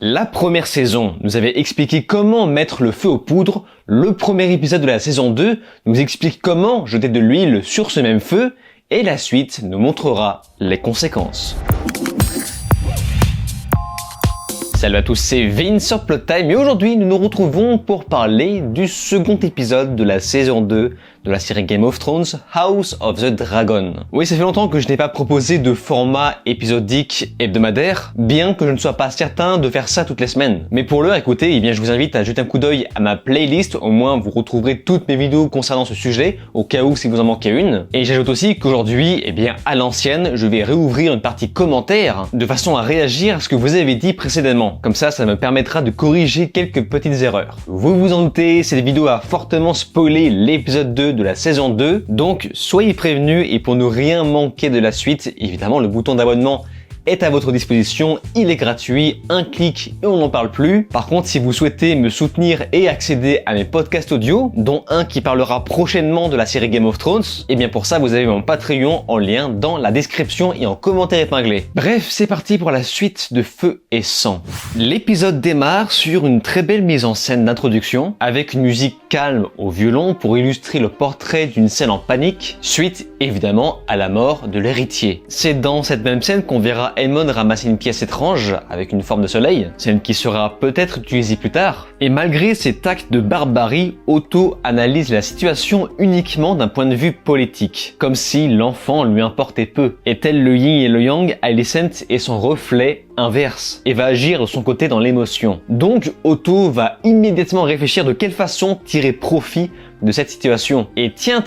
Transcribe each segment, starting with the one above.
La première saison nous avait expliqué comment mettre le feu aux poudres, le premier épisode de la saison 2 nous explique comment jeter de l'huile sur ce même feu, et la suite nous montrera les conséquences. Salut à tous, c'est Vince sur Plot Time et aujourd'hui nous nous retrouvons pour parler du second épisode de la saison 2 de la série Game of Thrones, House of the Dragon. Oui, ça fait longtemps que je n'ai pas proposé de format épisodique hebdomadaire, bien que je ne sois pas certain de faire ça toutes les semaines. Mais pour l'heure, écoutez, eh bien, je vous invite à jeter un coup d'œil à ma playlist, au moins vous retrouverez toutes mes vidéos concernant ce sujet, au cas où si vous en manquez une. Et j'ajoute aussi qu'aujourd'hui, eh bien, à l'ancienne, je vais réouvrir une partie commentaires, de façon à réagir à ce que vous avez dit précédemment. Comme ça me permettra de corriger quelques petites erreurs. Vous vous en doutez, cette vidéo a fortement spoilé l'épisode 2 de la saison 2, donc soyez prévenus et pour ne rien manquer de la suite, évidemment le bouton d'abonnement est à votre disposition, il est gratuit, un clic et on n'en parle plus. Par contre, si vous souhaitez me soutenir et accéder à mes podcasts audio, dont un qui parlera prochainement de la série Game of Thrones, et bien pour ça vous avez mon Patreon en lien dans la description et en commentaire épinglé. Bref, c'est parti pour la suite de Feu et Sang. L'épisode démarre sur une très belle mise en scène d'introduction, avec une musique calme au violon pour illustrer le portrait d'une scène en panique, suite évidemment à la mort de l'héritier. C'est dans cette même scène qu'on verra Aemon ramasser une pièce étrange avec une forme de soleil, scène qui sera peut-être utilisée plus tard. Et malgré cet acte de barbarie, Otto analyse la situation uniquement d'un point de vue politique, comme si l'enfant lui importait peu. Et tel le yin et le yang, Alicent est son reflet inverse et va agir de son côté dans l'émotion. Donc Otto va immédiatement réfléchir de quelle façon tirer profit de cette situation. Et tiens,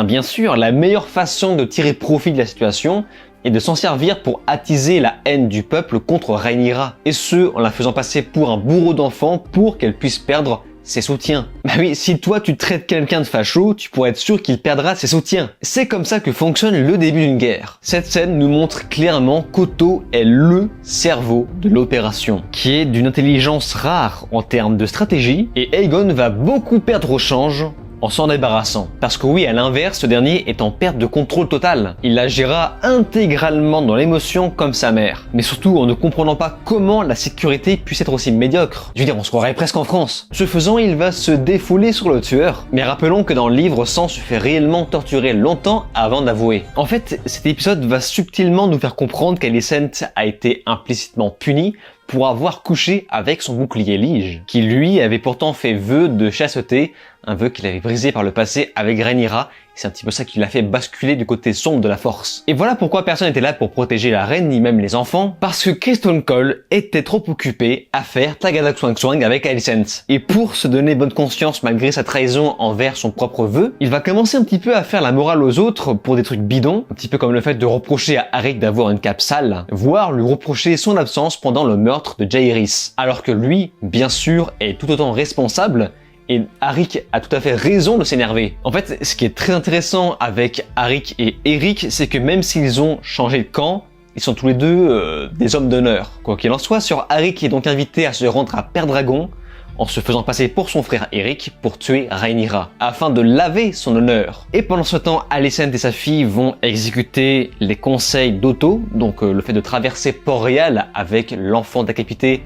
bien sûr, la meilleure façon de tirer profit de la situation et de s'en servir pour attiser la haine du peuple contre Rhaenyra, et ce en la faisant passer pour un bourreau d'enfant pour qu'elle puisse perdre ses soutiens. Bah oui, si toi tu traites quelqu'un de facho, tu pourrais être sûr qu'il perdra ses soutiens. C'est comme ça que fonctionne le début d'une guerre. Cette scène nous montre clairement qu'Otto est le cerveau de l'opération, qui est d'une intelligence rare en termes de stratégie, et Aegon va beaucoup perdre au change en s'en débarrassant. Parce que oui, à l'inverse, ce dernier est en perte de contrôle total. Il agira intégralement dans l'émotion comme sa mère. Mais surtout en ne comprenant pas comment la sécurité puisse être aussi médiocre. Je veux dire, on se croirait presque en France. Ce faisant, il va se défouler sur le tueur. Mais rappelons que dans le livre, Sang se fait réellement torturer longtemps avant d'avouer. En fait, cet épisode va subtilement nous faire comprendre qu'Alicent a été implicitement punie pour avoir couché avec son bouclier Lige, qui lui avait pourtant fait vœu de chasteté, un vœu qu'il avait brisé par le passé avec Rhaenyra. C'est un petit peu ça qui l'a fait basculer du côté sombre de la force. Et voilà pourquoi personne n'était là pour protéger la reine ni même les enfants, parce que Criston Cole était trop occupé à faire Tagada Swang Swang avec Alicent. Et pour se donner bonne conscience malgré sa trahison envers son propre vœu, il va commencer un petit peu à faire la morale aux autres pour des trucs bidons, un petit peu comme le fait de reprocher à Aeric d'avoir une cape sale, voire lui reprocher son absence pendant le meurtre de Jaehaerys. Alors que lui, bien sûr, est tout autant responsable. Et Aeric a tout à fait raison de s'énerver. En fait, ce qui est très intéressant avec Aeric et Eric, c'est que même s'ils ont changé de camp, ils sont tous les deux des hommes d'honneur. Quoi qu'il en soit, Sir Aeric est donc invité à se rendre à Pendragon en se faisant passer pour son frère Eric pour tuer Rhaenyra, afin de laver son honneur. Et pendant ce temps, Alicent et sa fille vont exécuter les conseils d'Otto, donc le fait de traverser Port-Réal avec l'enfant décapité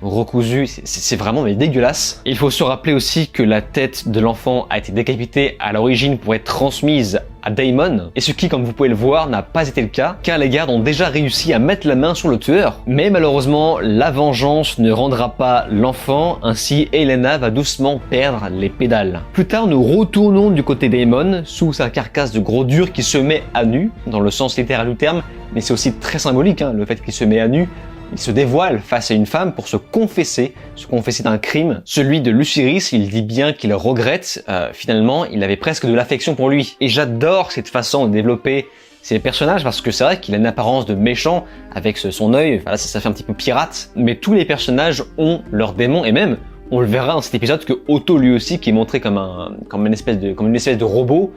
recousu, c'est vraiment dégueulasse. Il faut se rappeler aussi que la tête de l'enfant a été décapitée à l'origine pour être transmise à Daemon, et ce qui, comme vous pouvez le voir, n'a pas été le cas, car les gardes ont déjà réussi à mettre la main sur le tueur. Mais malheureusement, la vengeance ne rendra pas l'enfant, ainsi Helaena va doucement perdre les pédales. Plus tard, nous retournons du côté Daemon, sous sa carcasse de gros dur qui se met à nu, dans le sens littéral du terme, mais c'est aussi très symbolique, le fait qu'il se met à nu. Il se dévoile face à une femme pour se confesser d'un crime, celui de Lucerys. Il dit bien qu'il regrette, finalement, il avait presque de l'affection pour lui. Et j'adore cette façon de développer ces personnages parce que c'est vrai qu'il a une apparence de méchant avec son œil, voilà, ça fait un petit peu pirate, mais tous les personnages ont leurs démons et même On le verra dans cet épisode que Otto lui aussi, qui est montré comme une espèce de robot,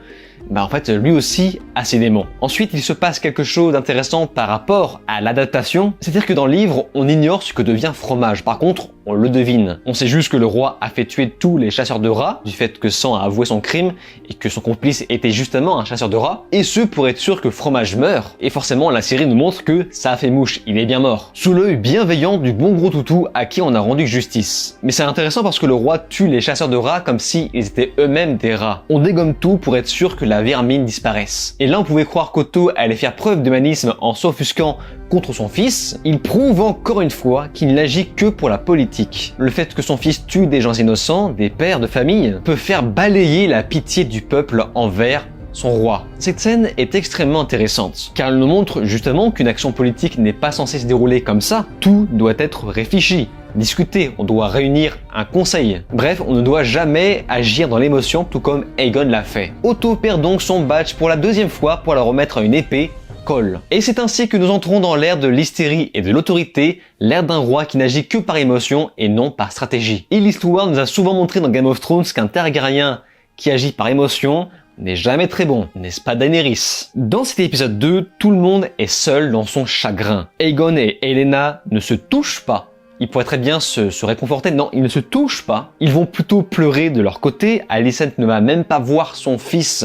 bah en fait lui aussi a ses démons. Ensuite il se passe quelque chose d'intéressant par rapport à l'adaptation, c'est-à-dire que dans le livre on ignore ce que devient Fromage, par contre on le devine. On sait juste que le roi a fait tuer tous les chasseurs de rats, du fait que Sam a avoué son crime et que son complice était justement un chasseur de rats, et ce pour être sûr que Fromage meurt, et forcément la série nous montre que ça a fait mouche, il est bien mort, sous l'œil bienveillant du bon gros toutou à qui on a rendu justice. Mais c'est intéressant parce que le roi tue les chasseurs de rats comme si ils étaient eux-mêmes des rats. On dégomme tout pour être sûr que la vermine disparaisse. Et là on pouvait croire qu'Otto allait faire preuve d'humanisme en s'offusquant contre son fils. Il prouve encore une fois qu'il n'agit que pour la politique. Le fait que son fils tue des gens innocents, des pères de famille, peut faire balayer la pitié du peuple envers son roi. Cette scène est extrêmement intéressante, car elle nous montre justement qu'une action politique n'est pas censée se dérouler comme ça. Tout doit être réfléchi, discuté, on doit réunir un conseil. Bref, on ne doit jamais agir dans l'émotion, tout comme Aegon l'a fait. Otto perd donc son badge pour la deuxième fois pour la remettre à une épée, Cole. Et c'est ainsi que nous entrons dans l'ère de l'hystérie et de l'autorité, l'ère d'un roi qui n'agit que par émotion et non par stratégie. Et l'histoire nous a souvent montré dans Game of Thrones qu'un Targaryen qui agit par émotion n'est jamais très bon, n'est-ce pas Daenerys? Dans cet épisode 2, tout le monde est seul dans son chagrin. Aegon et Helaena ne se touchent pas. Ils pourraient très bien se réconforter, non, ils ne se touchent pas. Ils vont plutôt pleurer de leur côté. Alicent ne va même pas voir son fils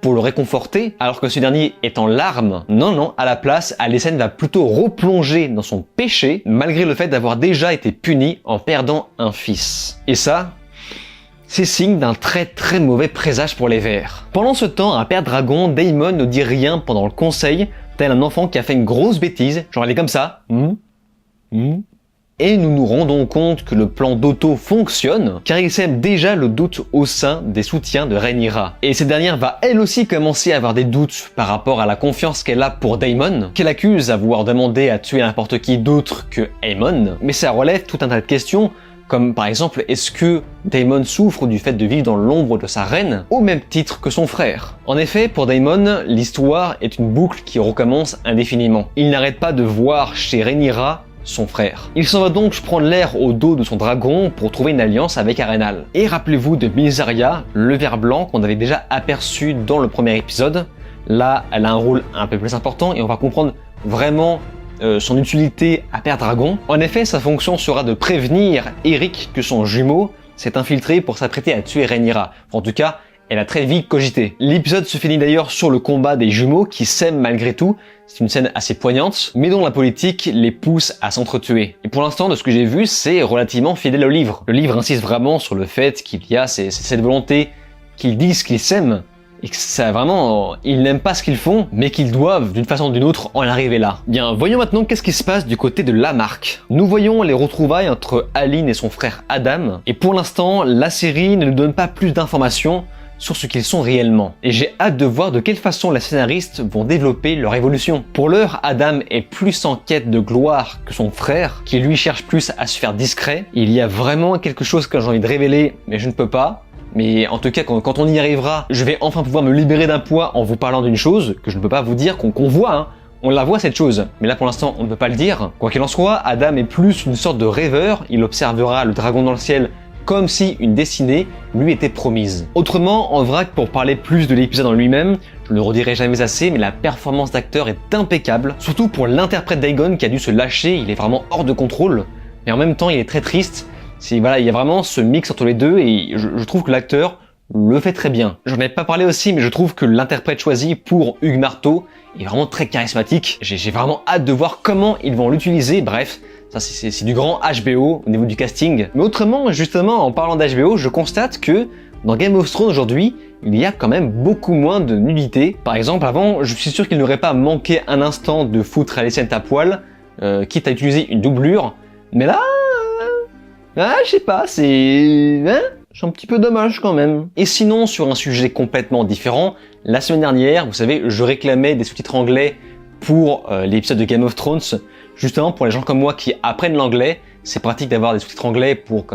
pour le réconforter, alors que ce dernier est en larmes. Non, à la place, Alicent va plutôt replonger dans son péché, malgré le fait d'avoir déjà été puni en perdant un fils. Et ça, c'est signe d'un très mauvais présage pour les Verts. Pendant ce temps, à Père Dragon, Daemon ne dit rien pendant le conseil, tel un enfant qui a fait une grosse bêtise, genre il est comme ça. Et nous nous rendons compte que le plan d'Otto fonctionne, car il sème déjà le doute au sein des soutiens de Rhaenyra. Et cette dernière va elle aussi commencer à avoir des doutes par rapport à la confiance qu'elle a pour Daemon, qu'elle accuse à vouloir demander à tuer n'importe qui d'autre que Aemon. Mais ça relève tout un tas de questions, comme par exemple, est-ce que Daemon souffre du fait de vivre dans l'ombre de sa reine, au même titre que son frère? En effet, pour Daemon, l'histoire est une boucle qui recommence indéfiniment. Il n'arrête pas de voir chez Rhaenyra son frère. Il s'en va donc prendre l'air au dos de son dragon pour trouver une alliance avec Arenal. Et rappelez-vous de Mysaria, le ver blanc qu'on avait déjà aperçu dans le premier épisode. Là, elle a un rôle un peu plus important et on va comprendre vraiment son utilité à Père Dragon. En effet, sa fonction sera de prévenir Eric que son jumeau s'est infiltré pour s'apprêter à tuer Rhaenyra. En tout cas, elle a très vite cogité. L'épisode se finit d'ailleurs sur le combat des jumeaux qui s'aiment malgré tout. C'est une scène assez poignante, mais dont la politique les pousse à s'entretuer. Et pour l'instant, de ce que j'ai vu, c'est relativement fidèle au livre. Le livre insiste vraiment sur le fait qu'il y a cette volonté qu'ils disent qu'ils s'aiment, et que ça vraiment, ils n'aiment pas ce qu'ils font, mais qu'ils doivent, d'une façon ou d'une autre, en arriver là. Bien, voyons maintenant qu'est-ce qui se passe du côté de Lamarck. Nous voyons les retrouvailles entre Aline et son frère Adam, et pour l'instant, la série ne nous donne pas plus d'informations sur ce qu'ils sont réellement. Et j'ai hâte de voir de quelle façon les scénaristes vont développer leur évolution. Pour l'heure, Adam est plus en quête de gloire que son frère, qui lui cherche plus à se faire discret. Il y a vraiment quelque chose que j'ai envie de révéler, mais je ne peux pas. Mais en tout cas, quand on y arrivera, je vais enfin pouvoir me libérer d'un poids en vous parlant d'une chose que je ne peux pas vous dire, qu'on voit, hein. On la voit cette chose, mais là pour l'instant on ne peut pas le dire. Quoi qu'il en soit, Adam est plus une sorte de rêveur, il observera le dragon dans le ciel comme si une destinée lui était promise. Autrement, en vrac, pour parler plus de l'épisode en lui-même, je ne le redirai jamais assez, mais la performance d'acteur est impeccable, surtout pour l'interprète d'Aegon qui a dû se lâcher, il est vraiment hors de contrôle, mais en même temps il est très triste. Voilà, il y a vraiment ce mix entre les deux et je trouve que l'acteur le fait très bien. J'en ai pas parlé aussi, mais je trouve que l'interprète choisi pour Hugh Marteau est vraiment très charismatique. J'ai vraiment hâte de voir comment ils vont l'utiliser. Bref, ça c'est du grand HBO au niveau du casting. Mais autrement, justement, en parlant d'HBO, je constate que dans Game of Thrones aujourd'hui, il y a quand même beaucoup moins de nudité. Par exemple, avant, je suis sûr qu'il n'aurait pas manqué un instant de foutre Alicent à poil, quitte à utiliser une doublure. Mais là, je sais pas, c'est un petit peu dommage quand même. Et sinon, sur un sujet complètement différent, la semaine dernière, vous savez, je réclamais des sous-titres anglais pour l'épisode de Game of Thrones. Justement, pour les gens comme moi qui apprennent l'anglais, c'est pratique d'avoir des sous-titres anglais pour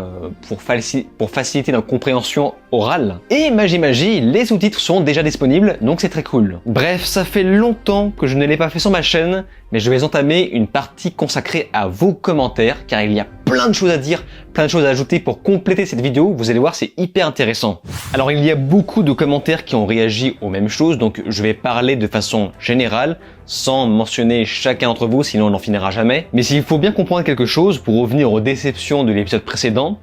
faciliter notre compréhension orale. Et magie, les sous-titres sont déjà disponibles, donc c'est très cool. Bref, ça fait longtemps que je ne l'ai pas fait sur ma chaîne, mais je vais entamer une partie consacrée à vos commentaires, car il y a plein de choses à dire, plein de choses à ajouter pour compléter cette vidéo. Vous allez voir, c'est hyper intéressant. Alors, il y a beaucoup de commentaires qui ont réagi aux mêmes choses, donc je vais parler de façon générale, sans mentionner chacun d'entre vous, sinon on n'en finira jamais. Mais s'il faut bien comprendre quelque chose, pour revenir aux déceptions de l'épisode précédent,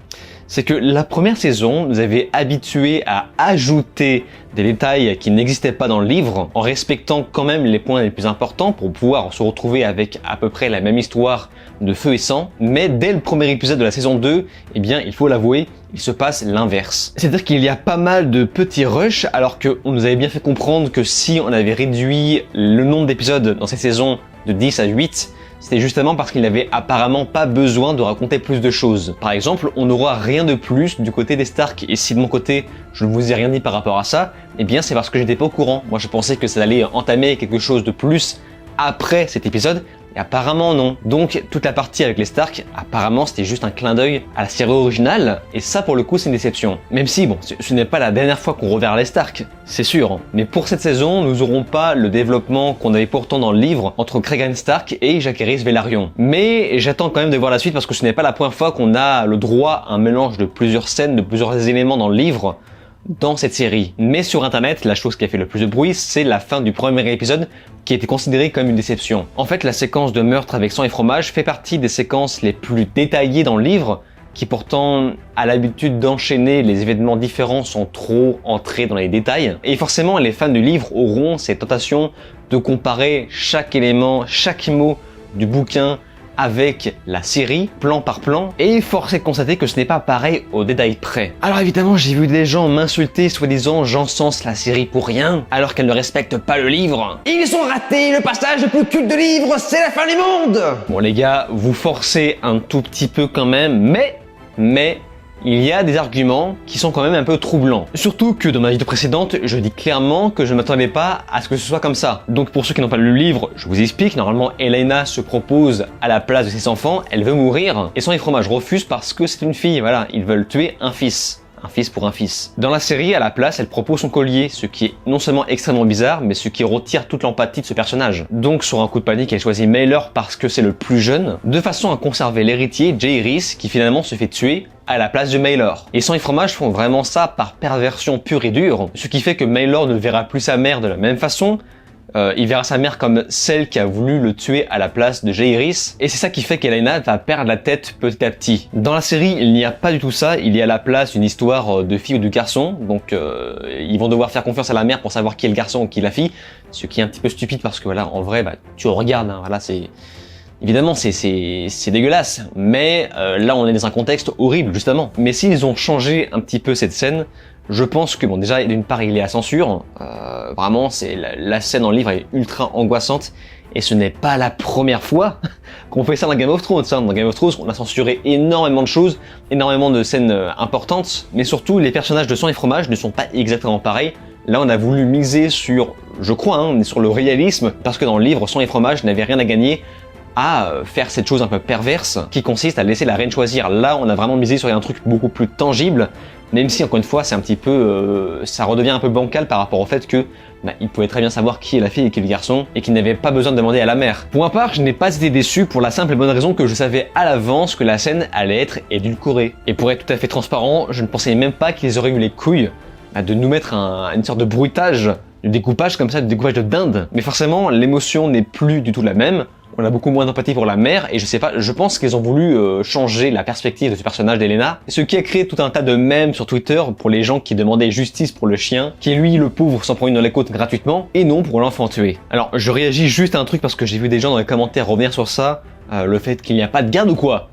c'est que la première saison nous avait habitués à ajouter des détails qui n'existaient pas dans le livre, en respectant quand même les points les plus importants pour pouvoir se retrouver avec à peu près la même histoire de feu et sang. Mais dès le premier épisode de la saison 2, eh bien, il faut l'avouer, il se passe l'inverse. C'est-à-dire qu'il y a pas mal de petits rushs, alors qu'on nous avait bien fait comprendre que si on avait réduit le nombre d'épisodes dans cette saison de 10 à 8, c'était justement parce qu'il n'avait apparemment pas besoin de raconter plus de choses. Par exemple, on n'aura rien de plus du côté des Stark, et si de mon côté, je ne vous ai rien dit par rapport à ça, eh bien c'est parce que j'étais pas au courant. Moi je pensais que ça allait entamer quelque chose de plus après cet épisode, et apparemment non. Donc toute la partie avec les Stark, apparemment c'était juste un clin d'œil à la série originale, et ça pour le coup c'est une déception. Même si bon, ce n'est pas la dernière fois qu'on reverra les Stark, c'est sûr. Mais pour cette saison, nous n'aurons pas le développement qu'on avait pourtant dans le livre entre Cregan Stark et Jacaerys Velaryon. Mais j'attends quand même de voir la suite parce que ce n'est pas la première fois qu'on a le droit à un mélange de plusieurs scènes, de plusieurs éléments dans le livre, dans cette série. Mais sur internet, la chose qui a fait le plus de bruit, c'est la fin du premier épisode qui a été considérée comme une déception. En fait, la séquence de meurtre avec sang et fromage fait partie des séquences les plus détaillées dans le livre, qui pourtant a l'habitude d'enchaîner les événements différents sans trop entrer dans les détails. Et forcément, les fans du livre auront cette tentation de comparer chaque élément, chaque mot du bouquin avec la série, plan par plan, et force est de constater que ce n'est pas pareil au détail près. Alors évidemment, j'ai vu des gens m'insulter, soi-disant j'encense la série pour rien, alors qu'elle ne respecte pas le livre. Ils ont raté le passage le plus culte de livre, c'est la fin du monde! Bon les gars, vous forcez un tout petit peu quand même, mais il y a des arguments qui sont quand même un peu troublants. Surtout que dans ma vidéo précédente, je dis clairement que je ne m'attendais pas à ce que ce soit comme ça. Donc pour ceux qui n'ont pas lu le livre, je vous explique, normalement Elena se propose à la place de ses enfants, elle veut mourir, et Sang et Fromage refuse parce que c'est une fille, voilà, ils veulent tuer un fils. Un fils pour un fils. Dans la série, à la place, elle propose son collier, ce qui est non seulement extrêmement bizarre, mais ce qui retire toute l'empathie de ce personnage. Donc sur un coup de panique, elle choisit Maelor parce que c'est le plus jeune, de façon à conserver l'héritier, Jaehaerys, qui finalement se fait tuer à la place de Maelor. Et Sang et Fromage font vraiment ça par perversion pure et dure, ce qui fait que Maelor ne verra plus sa mère de la même façon. Il verra sa mère comme celle qui a voulu le tuer à la place de Jaehaerys, et c'est ça qui fait qu'Elaena va perdre la tête petit à petit. Dans la série, il n'y a pas du tout ça, il y a à la place une histoire de fille ou de garçon, donc ils vont devoir faire confiance à la mère pour savoir qui est le garçon ou qui est la fille, ce qui est un petit peu stupide parce que voilà, en vrai, bah, tu regardes, hein, voilà, c'est... Évidemment, c'est dégueulasse, mais là on est dans un contexte horrible justement. Mais s'ils ont changé un petit peu cette scène, je pense que bon déjà d'une part il est à censure, vraiment c'est la scène en livre est ultra angoissante et ce n'est pas la première fois qu'on fait ça dans Game of Thrones. Dans Game of Thrones, on a censuré énormément de choses, énormément de scènes importantes, mais surtout les personnages de Sang et Fromage ne sont pas exactement pareils. Là on a voulu miser sur, je crois, hein, sur le réalisme, parce que dans le livre Sang et Fromage n'avait rien à gagner à faire cette chose un peu perverse qui consiste à laisser la reine choisir. Là, on a vraiment misé sur un truc beaucoup plus tangible, même si encore une fois, c'est un petit peu, ça redevient un peu bancal par rapport au fait que il pouvait très bien savoir qui est la fille et qui est le garçon et qu'il n'avait pas besoin de demander à la mère. Pour ma part, je n'ai pas été déçu pour la simple et bonne raison que je savais à l'avance que la scène allait être édulcorée. Et pour être tout à fait transparent, je ne pensais même pas qu'ils auraient eu les couilles de nous mettre une sorte de bruitage, du découpage comme ça, du découpage de dinde. Mais forcément, l'émotion n'est plus du tout la même. On a beaucoup moins d'empathie pour la mère et je sais pas, je pense qu'ils ont voulu changer la perspective de ce personnage d'Elena, ce qui a créé tout un tas de mèmes sur Twitter pour les gens qui demandaient justice pour le chien, qui lui, le pauvre, s'en prend une dans les côtes gratuitement, et non pour l'enfant tué. Alors je réagis juste à un truc parce que j'ai vu des gens dans les commentaires revenir sur ça, le fait qu'il n'y a pas de garde ou quoi.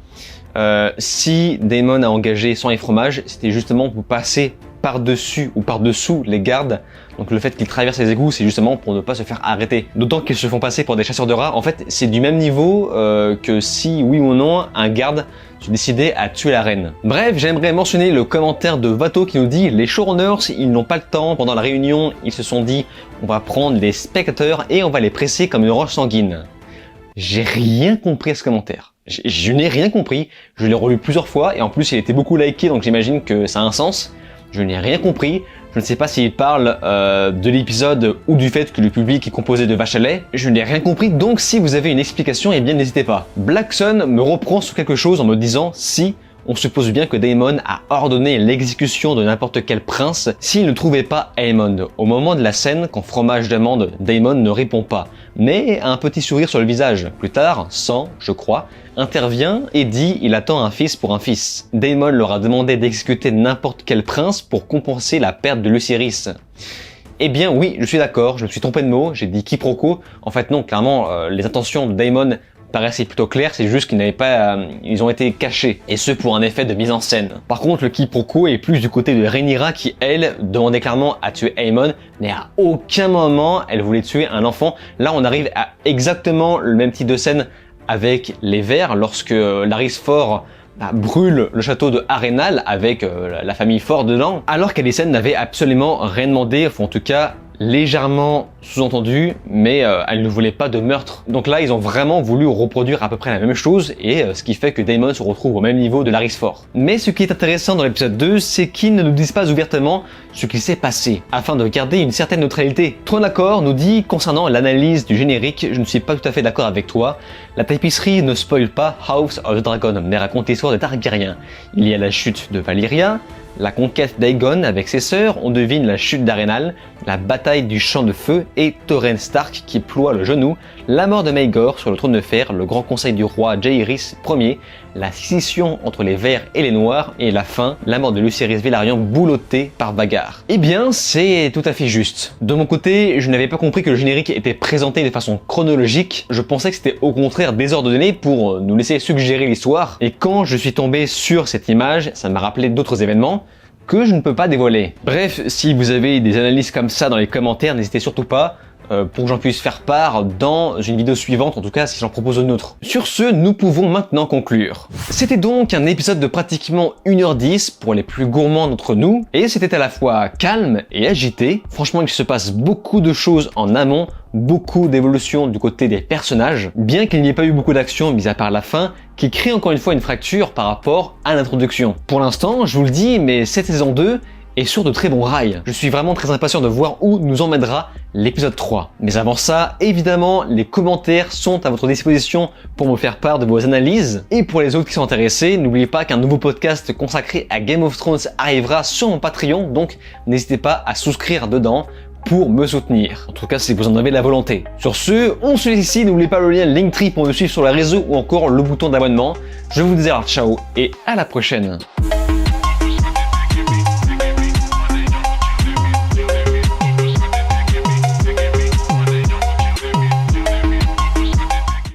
Si Daemon a engagé Sang et Fromage, c'était justement pour passer par-dessus ou par-dessous les gardes. Donc le fait qu'ils traversent les égouts, c'est justement pour ne pas se faire arrêter. D'autant qu'ils se font passer pour des chasseurs de rats. En fait, c'est du même niveau que si, oui ou non, un garde se décidait à tuer la reine. Bref, j'aimerais mentionner le commentaire de Vato qui nous dit « Les showrunners, ils n'ont pas le temps. Pendant la réunion, ils se sont dit « On va prendre les spectateurs et on va les presser comme une roche sanguine. » J'ai rien compris à ce commentaire. Je n'ai rien compris. Je l'ai relu plusieurs fois et en plus, il a été beaucoup liké, donc j'imagine que ça a un sens. Je n'ai rien compris. Je ne sais pas s'il parle de l'épisode ou du fait que le public est composé de vaches à lait. Je n'ai rien compris, donc si vous avez une explication, eh bien n'hésitez pas. Black Sun me reprend sur quelque chose en me disant si on suppose bien que Daemon a ordonné l'exécution de n'importe quel prince s'il ne trouvait pas Aemond. Au moment de la scène, quand Fromage demande, Daemon ne répond pas, mais a un petit sourire sur le visage. Plus tard, Sam, je crois, intervient et dit il attend un fils pour un fils. Daemon leur a demandé d'exécuter n'importe quel prince pour compenser la perte de Lucerys. Eh bien oui, je suis d'accord, je me suis trompé de mots, j'ai dit quiproquo. En fait non, clairement, les intentions de Daemon paraissaient plutôt claires, c'est juste qu'ils n'avaient pas, ils ont été cachés, et ce pour un effet de mise en scène. Par contre, le quiproquo est plus du côté de Rhaenyra qui, elle, demandait clairement à tuer Aemon, mais à aucun moment elle voulait tuer un enfant. Là, on arrive à exactement le même type de scène avec les Verts, lorsque Larys Ford brûle le château de Harrenhal avec la famille Ford dedans, alors qu'Alicent n'avait absolument rien demandé, enfin en tout cas légèrement sous-entendu, mais elle ne voulait pas de meurtre. Donc là, ils ont vraiment voulu reproduire à peu près la même chose, et ce qui fait que Daemon se retrouve au même niveau de Larys Ford. Mais ce qui est intéressant dans l'épisode 2, c'est qu'ils ne nous disent pas ouvertement ce qui s'est passé, afin de garder une certaine neutralité. Tronacor nous dit, concernant l'analyse du générique, je ne suis pas tout à fait d'accord avec toi, la tapisserie ne spoil pas House of the Dragon, mais raconte l'histoire des Targaryens. Il y a la chute de Valyria, la conquête d'Aegon avec ses sœurs, on devine la chute d'Harrenhal, la bataille du champ de feu et Torrhen Stark qui ploie le genou, la mort de Maegor sur le trône de fer, le grand conseil du roi Jaehaerys Ier, la scission entre les Verts et les Noirs, et la fin, la mort de Lucerys Velaryon boulottée par Vhagar. Eh bien, c'est tout à fait juste. De mon côté, je n'avais pas compris que le générique était présenté de façon chronologique, je pensais que c'était au contraire désordonné pour nous laisser suggérer l'histoire, et quand je suis tombé sur cette image, ça m'a rappelé d'autres événements que je ne peux pas dévoiler. Bref, si vous avez des analyses comme ça dans les commentaires, n'hésitez surtout pas pour que j'en puisse faire part dans une vidéo suivante, en tout cas si j'en propose une autre. Sur ce, nous pouvons maintenant conclure. C'était donc un épisode de pratiquement 1h10 pour les plus gourmands d'entre nous, et c'était à la fois calme et agité. Franchement, il se passe beaucoup de choses en amont, beaucoup d'évolution du côté des personnages, bien qu'il n'y ait pas eu beaucoup d'action, mis à part la fin, qui crée encore une fois une fracture par rapport à l'introduction. Pour l'instant, je vous le dis, mais cette saison 2 est sur de très bons rails. Je suis vraiment très impatient de voir où nous emmènera l'épisode 3. Mais avant ça, évidemment, les commentaires sont à votre disposition pour me faire part de vos analyses. Et pour les autres qui sont intéressés, n'oubliez pas qu'un nouveau podcast consacré à Game of Thrones arrivera sur mon Patreon, donc n'hésitez pas à souscrire dedans pour me soutenir. En tout cas, si vous en avez la volonté. Sur ce, on se laisse ici. N'oubliez pas le lien Linktree pour me suivre sur les réseaux ou encore le bouton d'abonnement. Je vous dis alors ciao et à la prochaine.